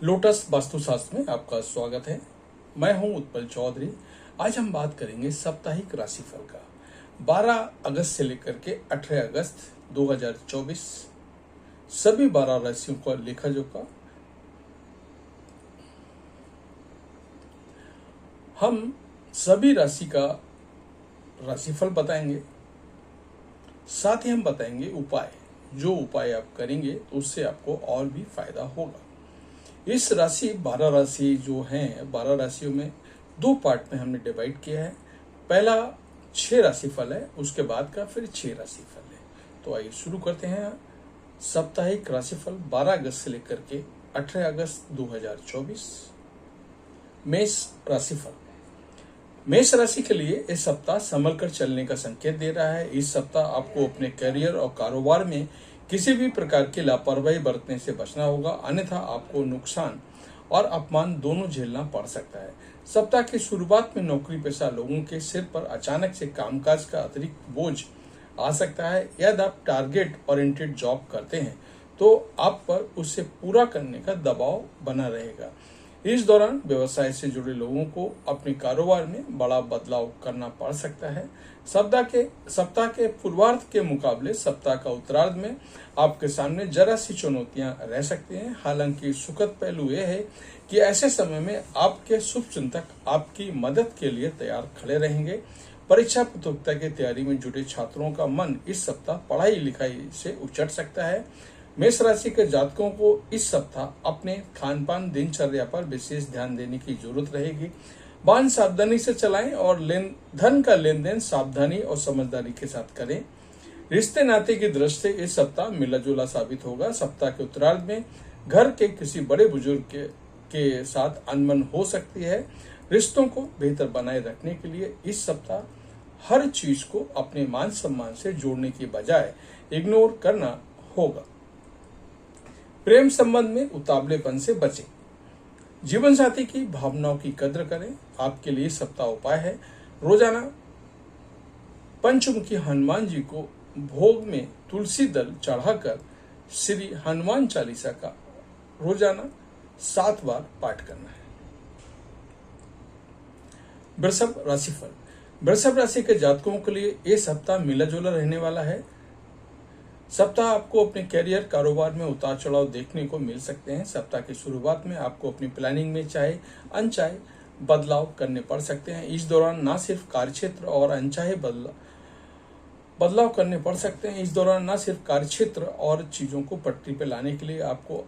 Lotus वास्तुशास्त्र में आपका स्वागत है। मैं हूं उत्पल चौधरी। आज हम बात करेंगे साप्ताहिक राशिफल का 12 अगस्त से लेकर के 18 अगस्त 2024 सभी 12 राशियों का लेखा जोखा हम सभी राशि का राशिफल बताएंगे। साथ ही हम बताएंगे उपाय, जो उपाय आप करेंगे तो उससे आपको और भी फायदा होगा। इस राशि 12 राशि जो हैं 12 राशियों में दो पार्ट में हमने डिवाइड किया है। पहला 6 राशिफल है, उसके बाद का फिर 6 राशिफल है। तो आइए शुरू करते हैं साप्ताहिक राशिफल 12 अगस्त से लेकर के 18 अगस्त 2024। मेष राशिफल। मेष राशि के लिए इस सप्ताह संभल कर चलने का संकेत दे रहा है। इस सप्ताह आपको अपने करियर और कारोबार में किसी भी प्रकार की लापरवाही बरतने से बचना होगा, अन्यथा आपको नुकसान और अपमान दोनों झेलना पड़ सकता है। सप्ताह की शुरुआत में नौकरी पेशा लोगों के सिर पर अचानक से कामकाज का अतिरिक्त बोझ आ सकता है। यदि आप टारगेट ओरिएंटेड जॉब करते हैं तो आप पर उसे पूरा करने का दबाव बना रहेगा। इस दौरान व्यवसाय से जुड़े लोगों को अपने कारोबार में बड़ा बदलाव करना पड़ सकता है। सप्ताह के पूर्वार्ध के मुकाबले सप्ताह का उत्तरार्ध में आपके सामने जरा सी चुनौतियां रह सकती हैं। हालांकि सुखद पहलू यह है कि ऐसे समय में आपके शुभ चिंतक आपकी मदद के लिए तैयार खड़े रहेंगे। परीक्षा प्रतियोगिता की तैयारी में जुटे छात्रों का मन इस सप्ताह पढ़ाई लिखाई से उचट सकता है। मेष राशि के जातकों को इस सप्ताह अपने खान पान दिनचर्या पर विशेष ध्यान देने की जरूरत रहेगी। वाहन सावधानी से चलाएं और धन का लेन देन सावधानी और समझदारी के साथ करें। रिश्ते नाते की दृष्टि से इस सप्ताह मिला जुला साबित होगा। सप्ताह के उत्तरार्ध में घर के किसी बड़े बुजुर्ग के साथ अनबन हो सकती है। रिश्तों को बेहतर बनाए रखने के लिए इस सप्ताह हर चीज को अपने मान सम्मान से जोड़ने की बजाय इग्नोर करना होगा। प्रेम संबंध में उतावलेपन से बचें। जीवन साथी की भावनाओं की कद्र करें। आपके लिए सप्ताह उपाय है, रोजाना पंचमुखी हनुमान जी को भोग में तुलसी दल चढ़ाकर श्री हनुमान चालीसा का रोजाना 7 बार पाठ करना है। वृषभ राशिफल। वृषभ राशि के जातकों के लिए ये सप्ताह मिला जुला रहने वाला है। सप्ताह आपको अपने कैरियर कारोबार में उतार चढ़ाव देखने को मिल सकते हैं। सप्ताह की शुरुआत में आपको अपनी प्लानिंग में चाहे अनचाहे बदलाव करने पड़ सकते हैं। इस दौरान ना सिर्फ कार्यक्षेत्र और अनचाहे बदलाव करने पड़ सकते हैं। इस दौरान ना सिर्फ कार्यक्षेत्र और चीजों को पटरी पर लाने के लिए आपको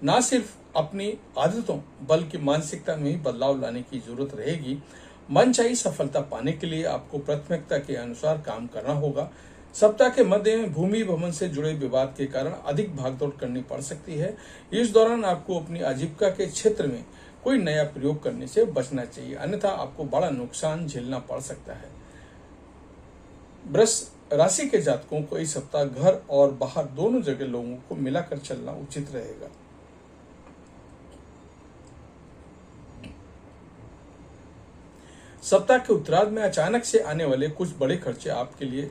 ना सिर्फ अपनी आदतों बल्कि मानसिकता में ही बदलाव लाने की जरूरत रहेगी। मनचाही सफलता पाने के लिए आपको प्राथमिकता के अनुसार काम करना होगा। सप्ताह के मध्य में भूमि भवन से जुड़े विवाद के कारण अधिक भागदौड़ करनी पड़ सकती है। इस दौरान आपको अपनी आजीविका के क्षेत्र में कोई नया प्रयोग करने से बचना चाहिए, अन्यथा आपको बड़ा नुकसान झेलना पड़ सकता है। वृष राशि के जातकों को इस सप्ताह घर और बाहर दोनों जगह लोगों को मिलाकर चलना उचित रहेगा। सप्ताह के उत्तरार्ध में अचानक से आने वाले कुछ बड़े खर्चे आपके लिए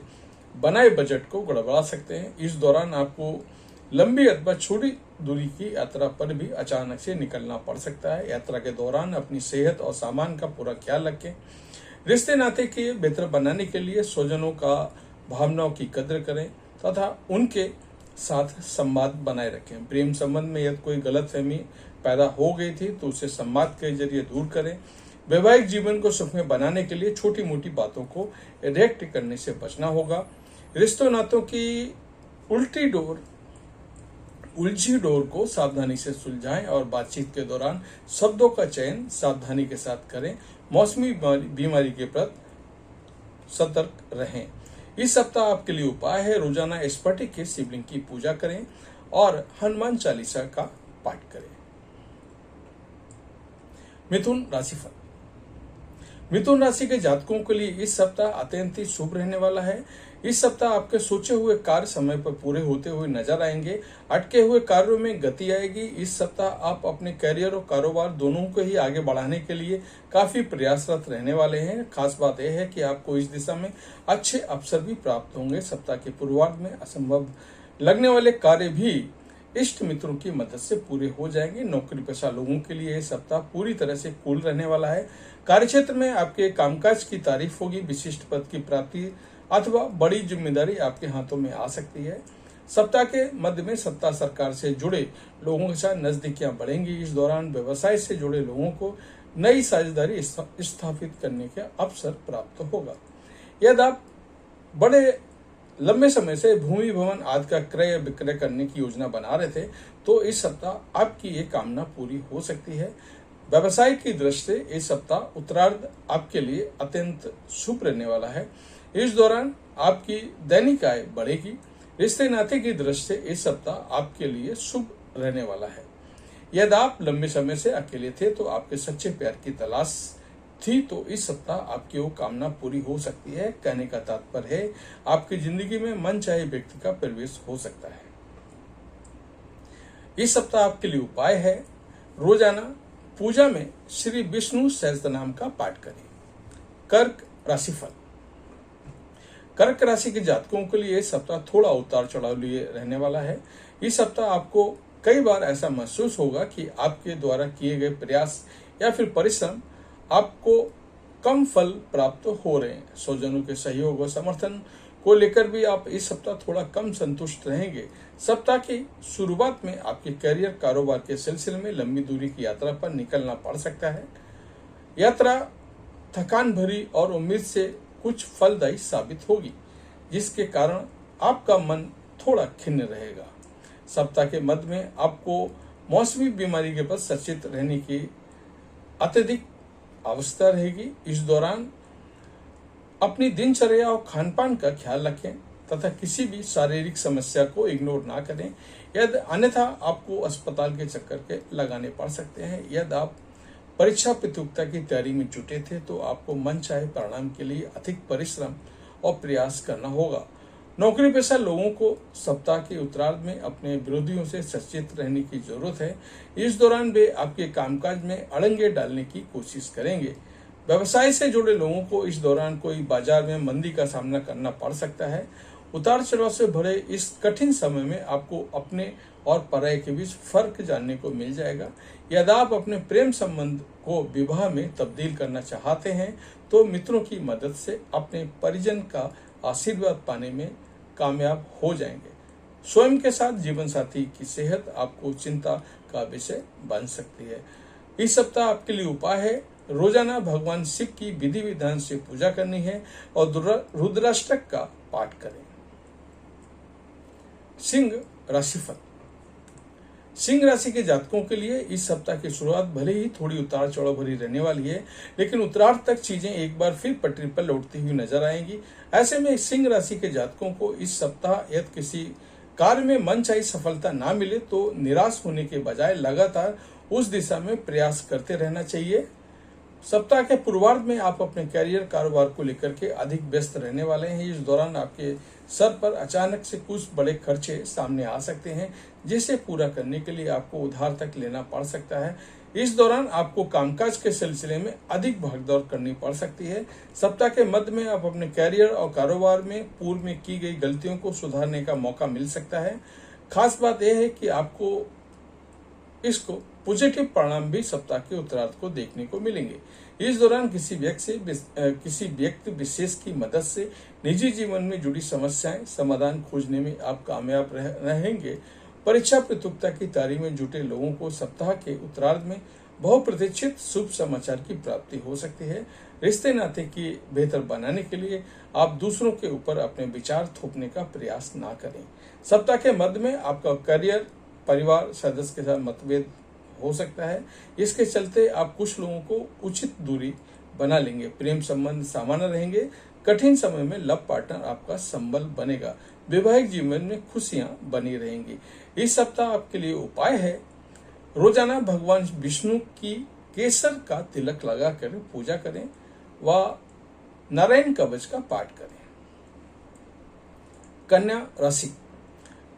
बनाए बजट को गड़बड़ा सकते हैं। इस दौरान आपको लंबी अथवा छोटी दूरी की यात्रा पर भी अचानक से निकलना पड़ सकता है। यात्रा के दौरान अपनी सेहत और सामान का पूरा ख्याल रखें। रिश्ते नाते के बेहतर बनाने के लिए स्वजनों का भावनाओं की कद्र करें तथा उनके साथ संवाद बनाए रखें। प्रेम संबंध में यदि कोई गलतफहमी पैदा हो गई थी तो उसे संवाद के जरिए दूर करें। वैवाहिक जीवन को सुखमय बनाने के लिए छोटी मोटी बातों को रिएक्ट करने से बचना होगा। रिश्तों नातों की उलझी डोर को सावधानी से सुलझाएं और बातचीत के दौरान शब्दों का चयन सावधानी के साथ करें। मौसमी बीमारी के प्रति सतर्क रहें। इस सप्ताह आपके लिए उपाय है, रोजाना स्फटिक के शिवलिंग की पूजा करें और हनुमान चालीसा का पाठ करें। मिथुन राशिफल। मिथुन राशि के जातकों के लिए इस सप्ताह अत्यंत ही शुभ रहने वाला है। इस सप्ताह आपके सोचे हुए कार्य समय पर पूरे होते हुए नजर आएंगे। अटके हुए कार्यों में गति आएगी। इस सप्ताह आप अपने करियर और कारोबार दोनों को ही आगे बढ़ाने के लिए काफी प्रयासरत रहने वाले हैं। खास बात यह है कि आपको इस दिशा में अच्छे अवसर भी प्राप्त होंगे। सप्ताह के पूर्वार्ध में असंभव लगने वाले कार्य भी इष्ट मित्रों की मदद से पूरे हो जाएंगे। नौकरी पेशा लोगों के लिए यह सप्ताह पूरी तरह से कूल रहने वाला है। कार्यक्षेत्र में आपके कामकाज की तारीफ होगी। विशिष्ट पद की प्राप्ति अथवा बड़ी जिम्मेदारी आपके हाथों में आ सकती है। सप्ताह के मध्य में सत्ता सरकार से जुड़े लोगों के साथ नजदीकियां बढ़ेंगी। इस दौरान व्यवसाय से जुड़े लोगों को नई साझेदारी स्थापित करने का अवसर प्राप्त होगा। यदि आप बड़े लंबे समय से भूमि भवन आदि का क्रय विक्रय करने की योजना बना रहे थे तो इस सप्ताह आपकी ये कामना पूरी हो सकती है। व्यवसाय की दृष्टि से इस सप्ताह उत्तरार्ध आपके लिए अत्यंत शुभ रहने वाला है। इस दौरान आपकी दैनिक आय बढ़ेगी। रिश्ते नाते की दृष्टि से इस सप्ताह आपके लिए शुभ रहने वाला है। यदि आप लंबे समय से अकेले थे तो आपके सच्चे प्यार की तलाश थी तो इस सप्ताह आपकी वो कामना पूरी हो सकती है। कहने का तात्पर्य है आपकी जिंदगी में मन चाहे व्यक्ति का प्रवेश हो सकता है। इस सप्ताह आपके लिए उपाय है, रोजाना पूजा में श्री विष्णु सहस्त्रनाम का पाठ करें। कर्क राशिफल। कर्क राशि के जातकों के लिए सप्ताह थोड़ा उतार चढ़ाव लिए रहने वाला है। इस सप्ताह आपको कई बार ऐसा महसूस होगा कि आपके द्वारा किए गए प्रयास या फिर परिश्रम आपको कम फल प्राप्त हो रहे हैं। स्वजनों के सहयोग और समर्थन को लेकर भी आप इस सप्ताह थोड़ा कम संतुष्ट रहेंगे। सप्ताह की शुरुआत में आपके करियर कारोबार के सिलसिले में लंबी दूरी की यात्रा पर निकलना पड़ सकता है। यात्रा थकान भरी और उम्मीद से कुछ फलदायी साबित होगी, जिसके कारण आपका मन थोड़ा खिन्न रहेगा। सप्ताह के मध्य में आपको मौसमी बीमारी के प्रति सचेत रहने की अत्यधिक अवस्था रहेगी। इस दौरान अपनी दिनचर्या और खानपान का ख्याल रखें तथा किसी भी शारीरिक समस्या को इग्नोर ना करें, यदि अन्यथा आपको अस्पताल के चक्कर के लगाने पड़ सकते हैं। यदि आप परीक्षा प्रतियोगिता की तैयारी में जुटे थे तो आपको मन चाहे परिणाम के लिए अधिक परिश्रम और प्रयास करना होगा। नौकरी पेशा लोगों को सप्ताह के उत्तरार्ध में अपने विरोधियों से सचेत रहने की जरूरत है। इस दौरान वे आपके कामकाज में अड़ंगे डालने की कोशिश करेंगे। व्यवसाय से जुड़े लोगों को इस दौरान कोई बाजार में मंदी का सामना करना पड़ सकता है। उतार चढ़ाव से भरे इस कठिन समय में आपको अपने और पराये के बीच फर्क जानने को मिल जाएगा। यदि आप अपने प्रेम संबंध को विवाह में तब्दील करना चाहते हैं तो मित्रों की मदद से अपने परिजन का आशीर्वाद पाने में कामयाब हो जाएंगे। स्वयं के साथ जीवन साथी की सेहत आपको चिंता का विषय बन सकती है। इस सप्ताह आपके लिए उपाय है, रोजाना भगवान शिव की विधि विधान से पूजा करनी है और रुद्राष्टक का पाठ करें। सिंह राशिफल। सिंह राशि के जातकों के लिए इस सप्ताह की शुरुआत भले ही थोड़ी उतार चढ़ाव भरी रहने वाली है, लेकिन उत्तरार्ध तक चीजें एक बार फिर पटरी पर लौटती हुई नजर आएंगी। ऐसे में सिंह राशि के जातकों को इस सप्ताह यदि किसी कार्य में मनचाही सफलता ना मिले तो निराश होने के बजाय लगातार उस दिशा में प्रयास करते रहना चाहिए। सप्ताह के पूर्वार्ध में आप अपने कैरियर कारोबार को लेकर के अधिक व्यस्त रहने वाले हैं। इस दौरान आपके सर पर अचानक से कुछ बड़े खर्चे सामने आ सकते हैं, जिसे पूरा करने के लिए आपको उधार तक लेना पड़ सकता है। इस दौरान आपको कामकाज के सिलसिले में अधिक भागदौड़ करनी पड़ सकती है। सप्ताह के मध्य में आप अपने कैरियर और कारोबार में पूर्व में की गई गलतियों को सुधारने का मौका मिल सकता है। खास बात यह है कि आपको इसको पॉजिटिव परिणाम भी सप्ताह के उत्तरार्ध को देखने को मिलेंगे। इस दौरान किसी व्यक्ति विशेष की मदद से निजी जीवन में जुड़ी समस्याएं समाधान खोजने में आप कामयाब रहेंगे। परीक्षा प्रतियोगिता की तैयारी में जुटे लोगों को सप्ताह के उत्तरार्ध में बहुप्रतीक्षित शुभ समाचार की प्राप्ति हो सकती है। रिश्ते नाते की बेहतर बनाने के लिए आप दूसरों के ऊपर अपने विचार थोपने का प्रयास ना करें। सप्ताह के मध्य में आपका करियर परिवार सदस्य के साथ मतभेद हो सकता है। इसके चलते आप कुछ लोगों को उचित दूरी बना लेंगे। प्रेम संबंध सामान्य रहेंगे। कठिन समय में लव पार्टनर आपका संबल बनेगा। वैवाहिक जीवन में खुशियां बनी रहेंगी। इस सप्ताह आपके लिए उपाय है, रोजाना भगवान विष्णु की केसर का तिलक लगाकर पूजा करें व नारायण कवच का पाठ करें। कन्या राशि।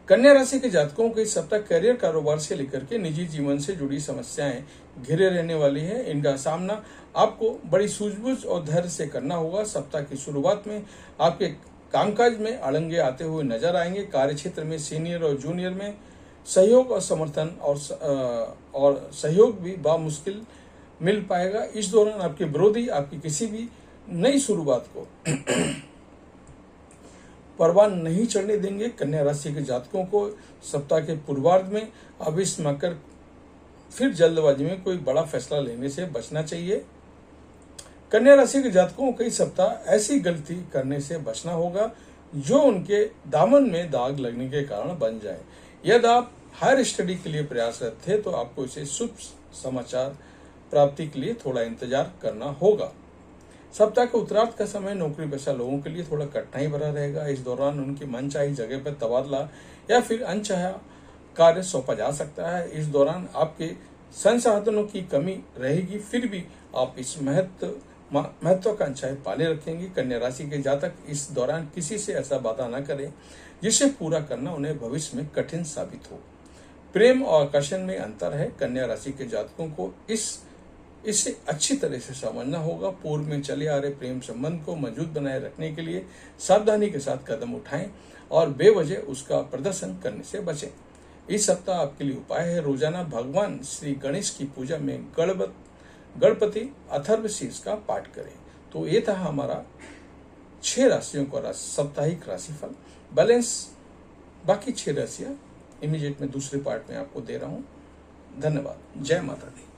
कन्या राशि के जातकों के इस सप्ताह करियर कारोबार से लेकर के निजी जीवन से जुड़ी समस्याएं घिरे रहने वाली है। इनका सामना आपको बड़ी सूझबूझ और धैर्य से करना होगा। सप्ताह की शुरुआत में आपके कामकाज में अड़ंगे आते हुए नजर आएंगे। कार्य क्षेत्र में सीनियर और जूनियर में सहयोग और समर्थन और सहयोग भी बामुश्किल मिल पाएगा। इस दौरान आपके विरोधी आपकी किसी भी नई शुरुआत को परवान नहीं चढ़ने देंगे। कन्या राशि के जातकों को सप्ताह के पूर्वार्ध में आवेश में आकर फिर जल्दबाजी में कोई बड़ा फैसला लेने से बचना चाहिए। कन्या राशि के जातकों को इस सप्ताह ऐसी गलती करने से बचना होगा जो उनके दामन में दाग लगने के कारण बन जाए। यदि आप हायर स्टडी के लिए प्रयासरत थे तो आपको इसे शुभ समाचार प्राप्ति के लिए थोड़ा इंतजार करना होगा। सप्ताह के उत्तरार्ध का समय नौकरी पेशा लोगों के लिए थोड़ा कठिनाई भरा रहेगा। इस दौरान उनकी मनचाही जगह पर तबादला या फिर अनचाहा कार्य सौंपा जा सकता है। इस दौरान आपके संसाधनों की कमी रहेगी, फिर भी आप इस महत्वाकांक्षाएं पाले रखेंगे। कन्या राशि के जातक इस दौरान किसी से ऐसा वादा न करें जिसे पूरा करना उन्हें भविष्य में कठिन साबित हो। प्रेम और आकर्षण में अंतर है। कन्या राशि के जातकों को इसे अच्छी तरह से समझना होगा। पूर्व में चले आ रहे प्रेम संबंध को मजबूत बनाए रखने के लिए सावधानी के साथ कदम उठाएं और बेवजह उसका प्रदर्शन करने से बचें। इस सप्ताह आपके लिए उपाय है, रोजाना भगवान श्री गणेश की पूजा में गणपति अथर्वशीर्ष का पाठ करें। तो ये था हमारा 6 राशियों का साप्ताहिक राशिफल बैलेंस। बाकी 6 राशियां इमीडिएट में दूसरे पार्ट में आपको दे रहा हूं। धन्यवाद। जय माता दी।